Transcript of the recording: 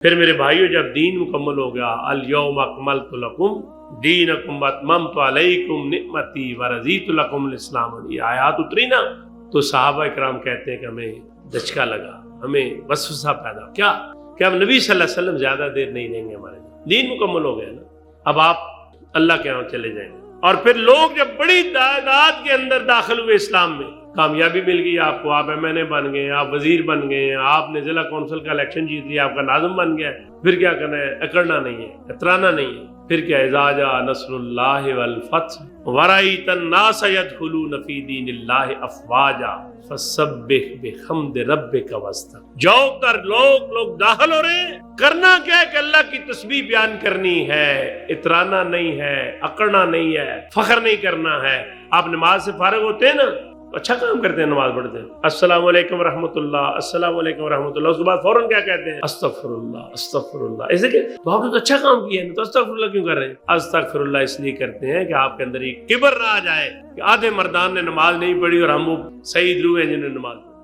پھر میرے بھائیو جب دین مکمل ہو گیا، الیوم اکملت لکم دینکم واتممت علیکم نعمتی ورضیت لکم الاسلام، یہ آیات اتری نا تو صحابہ اکرام کہتے ہیں کہ ہمیں دھچکا لگا، ہمیں وسوسہ پیدا کیا کہ اب نبی صلی اللہ علیہ وسلم زیادہ دیر نہیں رہیں گے ہمارے دین مکمل ہو گیا نا، اب آپ اللہ کے یہاں چلے جائیں گے۔ اور پھر لوگ جب بڑی تعداد کے اندر داخل ہوئے اسلام میں، کامیابی مل گئی آپ کو، آپ ایم این اے بن گئے، آپ وزیر بن گئے، آپ نے ضلع کونسل کا الیکشن جیت لیا، آپ کا ناظم بن گیا، پھر کیا کرنا ہے؟ اکڑنا نہیں ہے، اترانا نہیں ہے، پھر کیا؟ اذا جاء نصر اللہ والفتح ورأیت الناس يدخلون فی دین اللہ افواجا فسبح بحمد ربک واستغفر۔ جو کر لوگ داخل ہو رہے ہیں، کرنا کیا ہے کہ اللہ کی تسبیح بیان کرنی ہے، اترانا نہیں ہے، اکڑنا نہیں ہے، فخر نہیں کرنا ہے۔ آپ نماز سے فارغ ہوتے ہیں نا، اچھا کام کرتے ہیں، نماز پڑھتے ہیں، السلام علیکم ورحمۃ اللہ، السلام علیکم ورحمۃ اللہ، اس کے بعد فوراً کیا کہتے ہیں؟ استغفر اللہ، استغفر اللہ۔ ایسے کہ تو آپ نے تو اچھا کام کیا ہے، تو استغفر اللہ کیوں کر رہے ہیں؟ استغفر اللہ اس لیے کرتے ہیں کہ آپ کے اندر ایک کبر نہ آ جائے کہ آدھے مردان نے نماز نہیں پڑھی اور ہم وہ سعید لوگ ہیں جنہوں نے نماز پڑھی۔